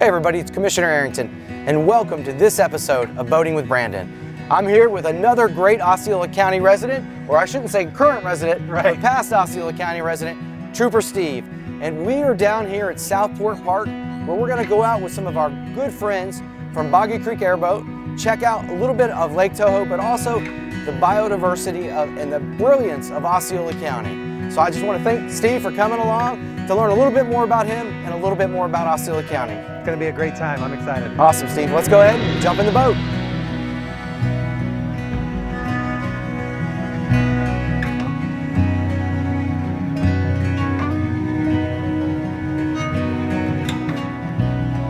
Hey everybody, it's Commissioner Arrington, and welcome to this episode of Boating with Brandon. I'm here with another great Osceola County resident, or I shouldn't say current resident, but past Osceola County resident, Trooper Steve. And we are down here at Southport Park, where we're gonna go out with some of our good friends from Boggy Creek Airboat, check out a little bit of Lake Toho, but also the biodiversity and the brilliance of Osceola County. So I just want to thank Steve for coming along to learn a little bit more about him and a little bit more about Osceola County. It's going to be a great time. I'm excited. Awesome, Steve. Let's go ahead and jump in the boat.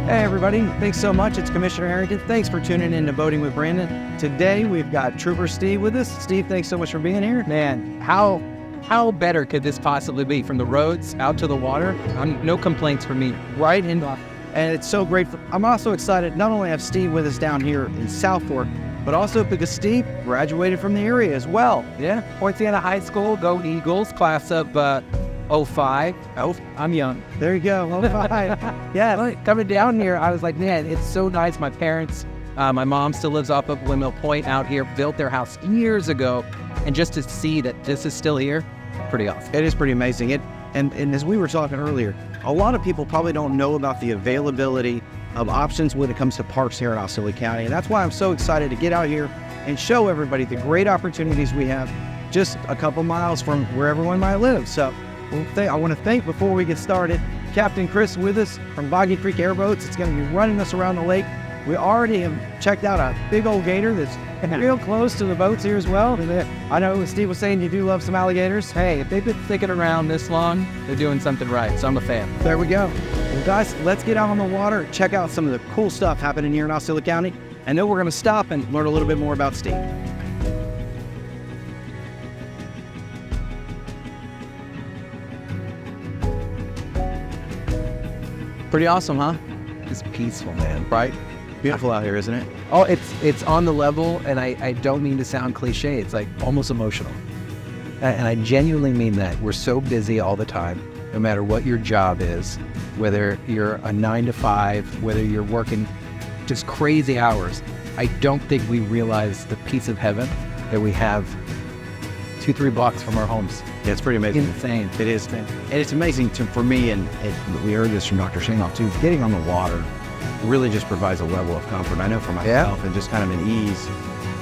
Hey everybody, thanks so much. It's Commissioner Arrington. Thanks for tuning in to Boating with Brandon. Today we've got Trooper Steve with us. Steve, thanks so much for being here. Man, how better could this possibly be? From the roads out to the water, no complaints from me. Right, and it's so great. I'm also excited not only to have Steve with us down here in Southport, but also because Steve graduated from the area as well. Yeah, Montiero High School, go Eagles, class of 05. Oh, I'm young. There you go, 05. Yeah, coming down here, I was like, man, it's so nice. My parents, my mom still lives off of Windmill Point out here, built their house years ago. And just to see that this is still here, pretty awesome. It is pretty amazing. And as we were talking earlier, a lot of people probably don't know about the availability of options when it comes to parks here in Osceola County. And that's why I'm so excited to get out here and show everybody the great opportunities we have just a couple miles from where everyone might live. So I want to thank, before we get started, Captain Chris with us from Boggy Creek Airboats. It's going to be running us around the lake. We already have checked out a big old gator that's real close to the boats here as well. I know Steve was saying you do love some alligators. Hey, if they've been sticking around this long, they're doing something right, so I'm a fan. There we go. Well, guys, let's get out on the water, check out some of the cool stuff happening here in Osceola County, and then we're going to stop and learn a little bit more about Steve. Pretty awesome, huh? It's peaceful, man. Right? Beautiful out here, isn't it? Oh, it's on the level, and I don't mean to sound cliche. It's like almost emotional. And I genuinely mean that. We're so busy all the time, no matter what your job is, whether you're a 9 to 5, whether you're working just crazy hours. I don't think we realize the piece of heaven that we have 2-3 blocks from our homes. Yeah, it's pretty amazing. Insane. It is. And it's amazing for me, and we heard this from Dr. Shingoff too, getting on the water really just provides a level of comfort. I know for myself, and just kind of an ease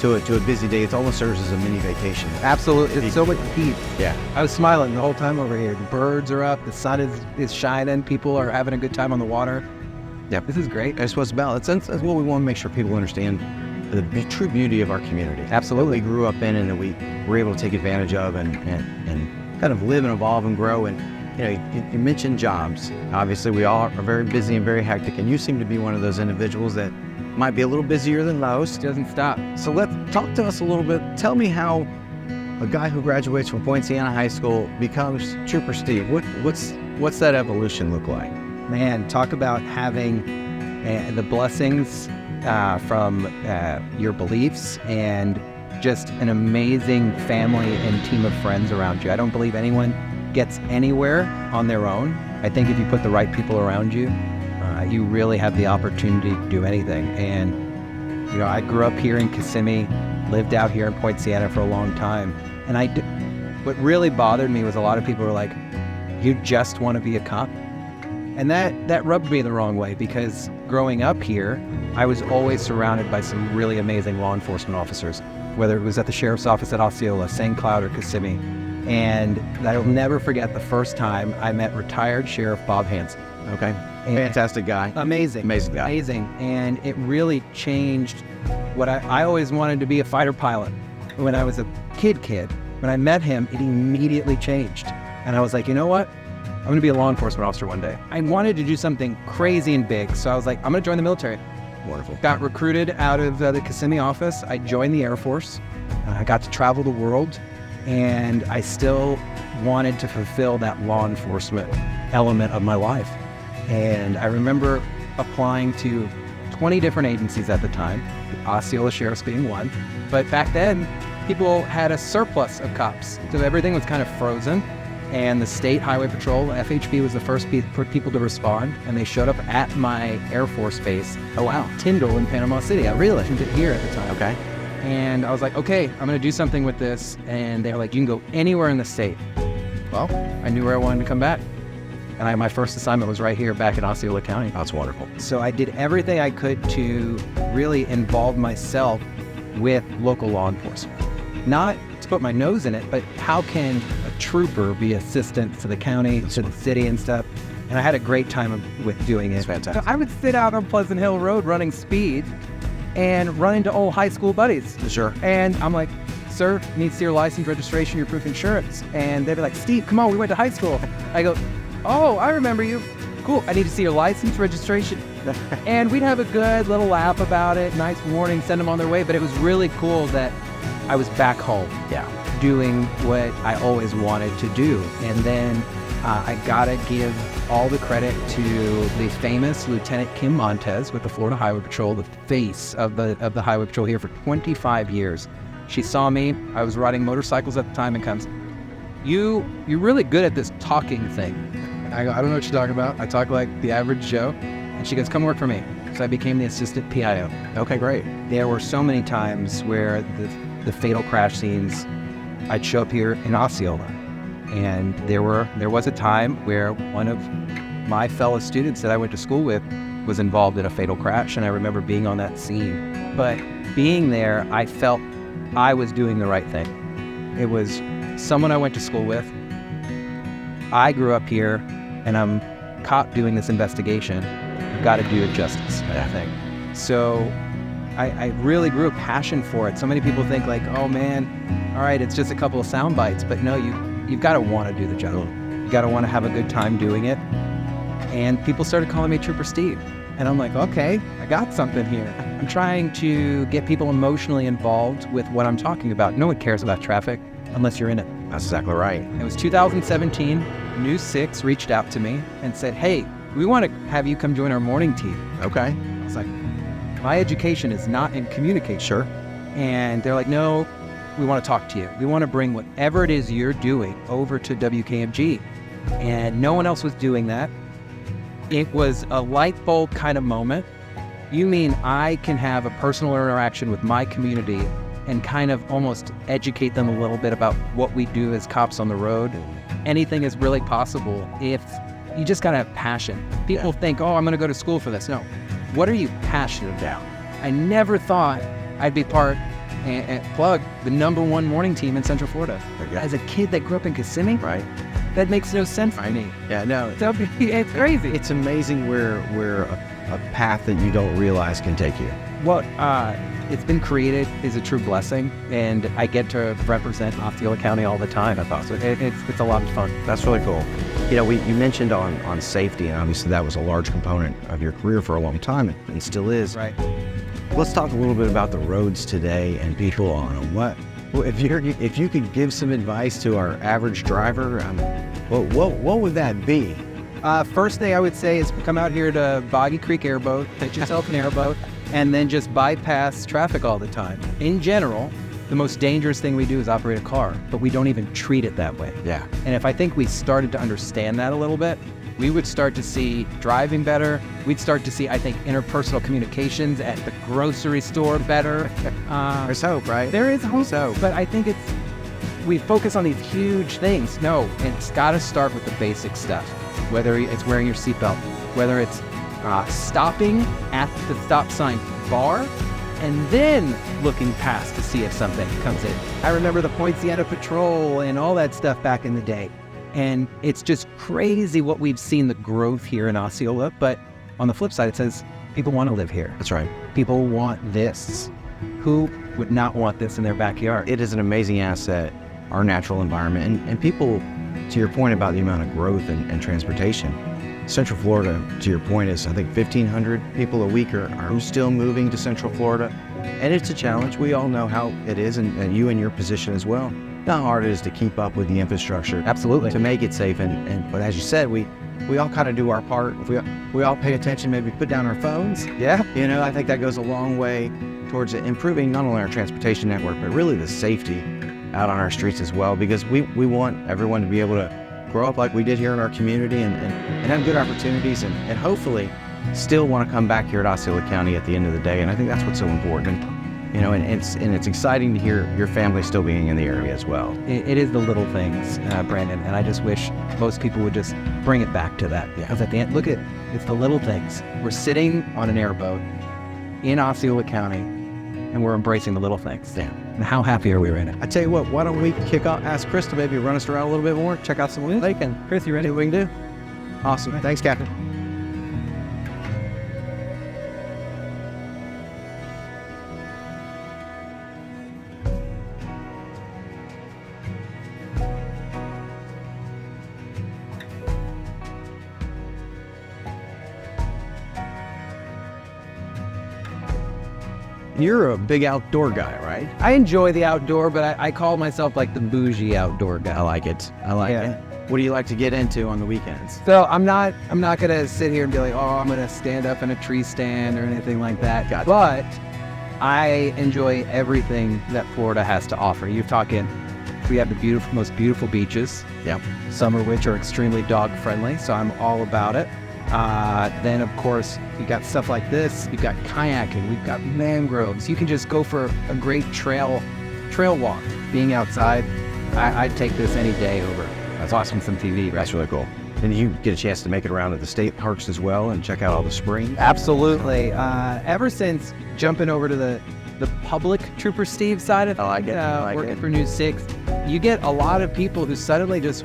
to a busy day. It almost serves as a mini vacation. Absolutely. It's so much peace. Yeah. I was smiling the whole time over here. The birds are up. The sun is shining. People are having a good time on the water. Yeah. This is great. That's what it's about. That's what we want to make sure people understand, the true beauty of our community. Absolutely. That we grew up in and that we were able to take advantage of and kind of live and evolve and grow. And you know, you mentioned jobs. Obviously, we all are very busy and very hectic, and you seem to be one of those individuals that might be a little busier than most. Doesn't stop. So let's talk to us a little bit. Tell me how a guy who graduates from Montiero High School becomes Trooper Steve. What's that evolution look like? Man, talk about having the blessings from your beliefs and just an amazing family and team of friends around you. I don't believe anyone gets anywhere on their own. I think if you put the right people around you, you really have the opportunity to do anything. And you know, I grew up here in Kissimmee, lived out here in Point Siena for a long time, and what really bothered me was a lot of people were like, "You just want to be a cop," and that rubbed me the wrong way, because growing up here, I was always surrounded by some really amazing law enforcement officers, whether it was at the sheriff's office at Osceola, St. Cloud, or Kissimmee. And I'll never forget the first time I met retired Sheriff Bob Hansen. Okay. Fantastic guy. Amazing. Amazing guy. Amazing. And it really changed what I always wanted to be a fighter pilot. When I was a kid, when I met him, it immediately changed. And I was like, you know what? I'm going to be a law enforcement officer one day. I wanted to do something crazy and big. So I was like, I'm going to join the military. Wonderful. Got recruited out of the Kissimmee office. I joined the Air Force. I got to travel the world. And I still wanted to fulfill that law enforcement element of my life. And I remember applying to 20 different agencies at the time, Osceola Sheriff's being one. But back then, people had a surplus of cops, so everything was kind of frozen. and the state highway patrol, FHP, was the first people to respond, and they showed up at my Air Force base. Oh, wow. Tyndall in Panama City. I Really? mentioned it here at the time. Okay. And I was like, okay, I'm going to do something with this. And they were like, you can go anywhere in the state. Well, I knew where I wanted to come back. And my first assignment was right here back in Osceola County. That's wonderful. So I did everything I could to really involve myself with local law enforcement. Not to put my nose in it, but how can a trooper be assistant to the county, to the city and stuff? And I had a great time with doing it. That's fantastic. So I would sit out on Pleasant Hill Road running speed and run into old high school buddies. Sure. And I'm like, sir, need to see your license, registration, your proof of insurance. And they'd be like, Steve, come on, we went to high school. I go, oh, I remember you. Cool, I need to see your license, registration. And we'd have a good little laugh about it, nice warning, send them on their way. But it was really cool that I was back home. Yeah. Doing what I always wanted to do. And then I gotta give all the credit to the famous Lieutenant Kim Montez with the Florida Highway Patrol, the face of the Highway Patrol here for 25 years. She saw me, I was riding motorcycles at the time, and comes, you're really good at this talking thing. I go, I don't know what you're talking about. I talk like the average Joe. And she goes, come work for me. So I became the assistant PIO. Okay, great. There were so many times where the fatal crash scenes, I'd show up here in Osceola. And there was a time where one of my fellow students that I went to school with was involved in a fatal crash, and I remember being on that scene. But being there, I felt I was doing the right thing. It was someone I went to school with. I grew up here, and I'm caught doing this investigation. I've got to do it justice, I think. So I really grew a passion for it. So many people think like, oh man, all right, it's just a couple of sound bites. But no, you've got to want to do the job. You got to want to have a good time doing it. And people started calling me Trooper Steve. And I'm like, okay, I got something here. I'm trying to get people emotionally involved with what I'm talking about. No one cares about traffic unless you're in it. That's exactly right. It was 2017. News 6 reached out to me and said, hey, we want to have you come join our morning team. Okay. It's like, my education is not in communication. Sure. And they're like, no, we want to talk to you. We want to bring whatever it is you're doing over to WKMG. And no one else was doing that. It was a light bulb kind of moment. You mean I can have a personal interaction with my community and kind of almost educate them a little bit about what we do as cops on the road? Anything is really possible if you just got to have passion. People think, oh, I'm going to go to school for this. No. What are you passionate about? I never thought I'd be part and plug the #1 morning team in Central Florida. Okay. As a kid that grew up in Kissimmee, Right. that makes no sense to me. Yeah, no. So it's crazy. It's amazing where a path that you don't realize can take you. What it's been created is a true blessing, and I get to represent Osceola County all the time. That's awesome. It's a lot of fun. That's really cool. You know, you mentioned on safety, and obviously that was a large component of your career for a long time, and still is. Right. Let's talk a little bit about the roads today and people on them. Well, if you could give some advice to our average driver, what would that be? First thing I would say is come out here to Boggy Creek Airboat, take yourself an airboat, and then just bypass traffic all the time. In general, the most dangerous thing we do is operate a car, but we don't even treat it that way. Yeah. And if I think we started to understand that a little bit, we would start to see driving better. We'd start to see, I think, interpersonal communications at the grocery store better. There's hope, right? There is hope, but I think we focus on these huge things. No, it's got to start with the basic stuff. Whether it's wearing your seatbelt, whether it's stopping at the stop sign bar, and then looking past to see if something comes in. I remember the Poinciana Patrol and all that stuff back in the day. And it's just crazy what we've seen, the growth here in Osceola. But on the flip side, it says people want to live here. That's right. People want this. Who would not want this in their backyard? It is an amazing asset, our natural environment. And people, to your point about the amount of growth and transportation, Central Florida, to your point, is I think 1,500 people a week are still moving to Central Florida. And it's a challenge. We all know how it is, and you in your position as well. How hard it is to keep up with the infrastructure. Absolutely. To make it safe. But as you said, we all kind of do our part. If we all pay attention, maybe put down our phones. Yeah. You know, I think that goes a long way towards improving not only our transportation network, but really the safety out on our streets as well, because we want everyone to be able to grow up like we did here in our community and have good opportunities and hopefully still want to come back here at Osceola County at the end of the day. And I think that's what's so important. You know, and it's exciting to hear your family still being in the area as well. It is the little things, Brandon, and I just wish most people would just bring it back to that. Because at the end, it's the little things. We're sitting on an airboat in Osceola County, and we're embracing the little things. Yeah. And how happy are we right now? I tell you what, why don't we kick off, ask Chris to maybe run us around a little bit more, check out some of the lake, and Chris, you ready? See what we can do? Awesome. Thanks, Captain. You're a big outdoor guy, right? I enjoy the outdoor, but I call myself like the bougie outdoor guy. I like it. What do you like to get into on the weekends? So I'm not gonna sit here and be like, oh, I'm gonna stand up in a tree stand or anything like that. Gotcha. But I enjoy everything that Florida has to offer. We have the most beautiful beaches. Yep. Some of which are extremely dog friendly, so I'm all about it. Then of course you got stuff like this. You've got kayaking. We've got mangroves. You can just go for a great trail walk. Being outside, I'd take this any day over. That's awesome. Some TV. Right? That's really cool. And you get a chance to make it around to the state parks as well and check out all the springs. Absolutely. Ever since jumping over to the public Trooper Steve side of I like it. working for News 6, you get a lot of people who suddenly just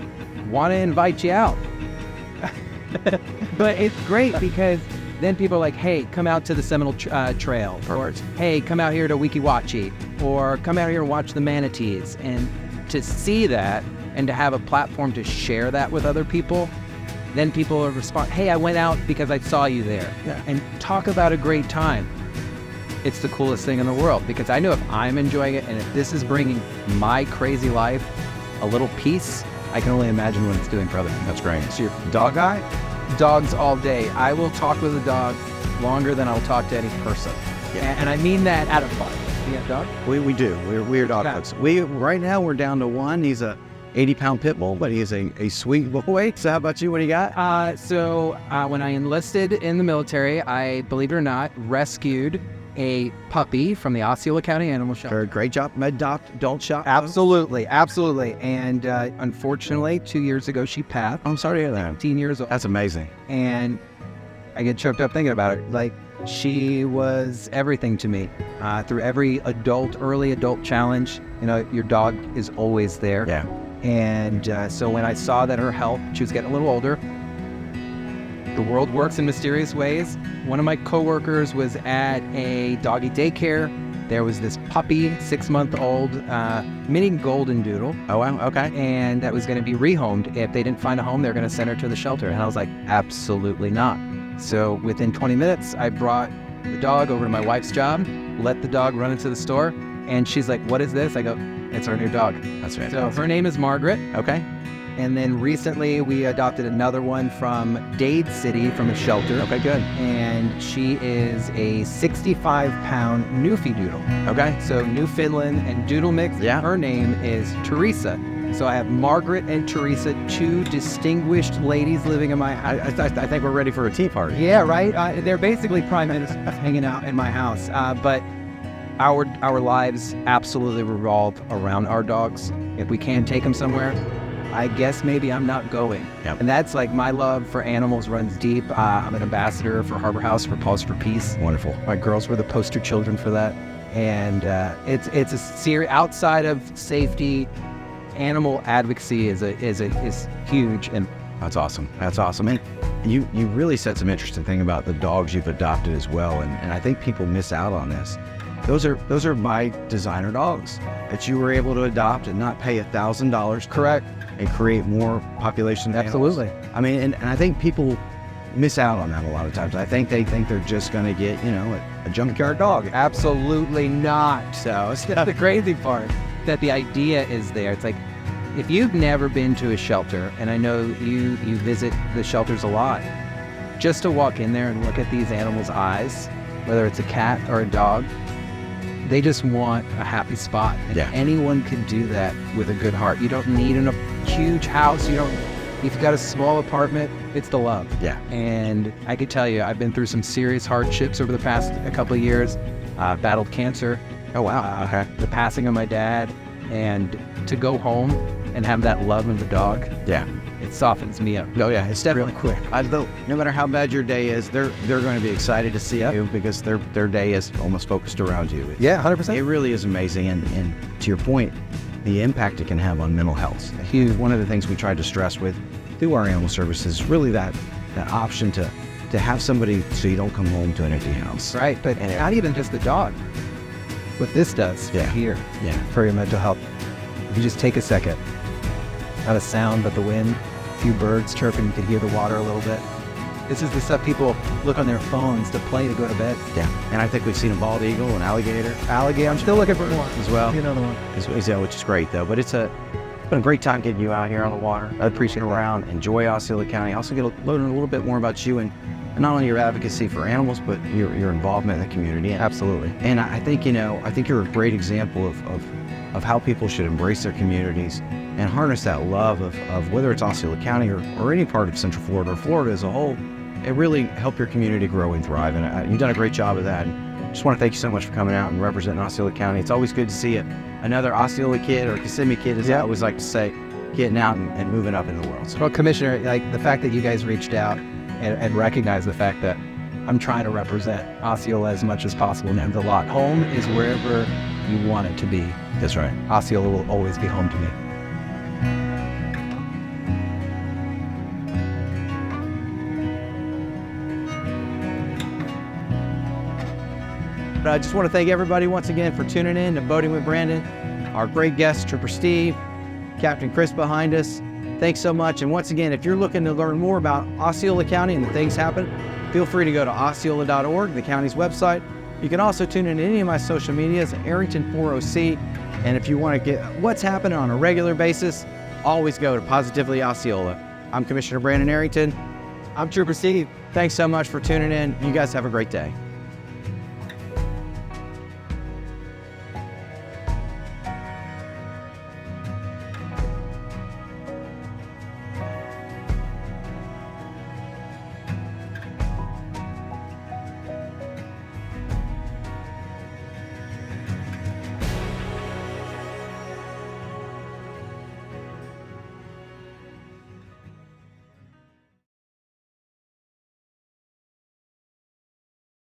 want to invite you out. But it's great because then people are like, hey, come out to the Seminole Trail, or hey, come out here to Weeki Wachee, or come out here and watch the manatees. And to see that and to have a platform to share that with other people, then people will respond, hey, I went out because I saw you there. Yeah. And talk about a great time. It's the coolest thing in the world, because I know if I'm enjoying it and if this is bringing my crazy life a little peace, I can only imagine what it's doing for other people. That's great. So you're a dog guy? Dogs all day. I will talk with a dog longer than I'll talk to any person. Yeah. And I mean that out of fun. You got a dog? We do. We're dog Yeah. folks. Right now we're down to one. He's a 80-pound pit bull, but he is a sweet boy. So how about you? What do you got? So when I enlisted in the military, I, believe it or not, rescued a puppy from the Osceola County Animal Shelter. Great job. Adopt, don't shop. Absolutely. And unfortunately, 2 years ago, she passed. I'm sorry to hear that. 15 years old. That's amazing. And I get choked up thinking about it. Like, she was everything to me. Through every early adult challenge, your dog is always there. Yeah. And so when I saw that her health, she was getting a little older. The world works in mysterious ways. One of my coworkers was at a doggy daycare. There was this puppy, 6-month-old, mini golden doodle. Oh, wow. Okay. And that was going to be rehomed. If they didn't find a home, they were going to send her to the shelter. And I was like, absolutely not. So within 20 minutes, I brought the dog over to my wife's job, let the dog run into the store. And she's like, what is this? I go, it's our new dog. That's right. So her name is Margaret. Okay. And then recently we adopted another one from Dade City from a shelter. Okay, good. And she is a 65-pound Newfie-Doodle. Okay. So Newfoundland and Doodle mix. Yeah. Her name is Teresa. So I have Margaret and Teresa, two distinguished ladies living in my house. I think we're ready for a tea party. Yeah, right? They're basically prime ministers hanging out in my house. But our lives absolutely revolve around our dogs. If we can't take them somewhere, I guess maybe I'm not going. Yep. And that's like my love for animals runs deep. I'm an ambassador for Harbor House for Paws for Peace. Wonderful. My girls were the poster children for that. And it's a series outside of safety. Animal advocacy is huge. And That's awesome. That's awesome. And you really said some interesting thing about the dogs you've adopted as well. And I think people miss out on this. Those are my designer dogs that you were able to adopt and not pay $1,000. correct. And create more population of animals. Absolutely. I mean, and I think people miss out on that a lot of times. I think they think they're just going to get, a junkyard dog. Absolutely not. So it's the crazy part that the idea is there. It's like, if you've never been to a shelter, and I know you visit the shelters a lot, just to walk in there and look at these animals' eyes, whether it's a cat or a dog, they just want a happy spot. And Yeah. anyone can do that with a good heart. You don't need a huge house. You don't if you've got a small apartment, it's the love. Yeah. And I could tell you, I've been through some serious hardships over the past a couple of years. Battled cancer. Oh, wow. Okay. The passing of my dad. And to go home and have that love of the dog, Yeah. it softens me up. Oh, yeah. It's definitely Real quick. No matter how bad your day is, they're going to be excited to see you because their day is almost focused around you. Yeah, 100%. It really is amazing. And to your point, the impact it can have on mental health. Huge. One of the things we tried to stress through our animal services is really that option to have somebody so you don't come home to an empty house. Right, but not even just the dog. What this does here for your mental health. If you just take a second, not a sound but the wind, a few birds chirping, you can hear the water a little bit. This is the stuff people look on their phones to play to go to bed. Yeah, and I think we've seen a bald eagle, an alligator. I'm still looking for more. As well. Another one. Which is great though, but it's been a great time getting you out here on the water. I appreciate it around, enjoy Osceola County. Also learn a little bit more about you and not only your advocacy for animals, but your involvement in the community. Absolutely. And I think you're a great example of how people should embrace their communities and harness that love of whether it's Osceola County or any part of Central Florida or Florida as a whole. It really help your community grow and thrive. And you've done a great job of that. And just want to thank you so much for coming out and representing Osceola County. It's always good to see another Osceola kid or Kissimmee kid, as I always like to say, getting out and moving up in the world. So. Well, Commissioner, like the fact that you guys reached out and recognized the fact that I'm trying to represent Osceola as much as possible means a lot. Home is wherever you want it to be. That's right. Osceola will always be home to me. But I just want to thank everybody once again for tuning in to Boating with Brandon. Our great guest, Trooper Steve, Captain Chris behind us. Thanks so much. And once again, if you're looking to learn more about Osceola County and the things happen, feel free to go to osceola.org, the county's website. You can also tune in to any of my social medias, Arrington4OC. And if you want to get what's happening on a regular basis, always go to Positively Osceola. I'm Commissioner Brandon Arrington. I'm Trooper Steve. Thanks so much for tuning in. You guys have a great day.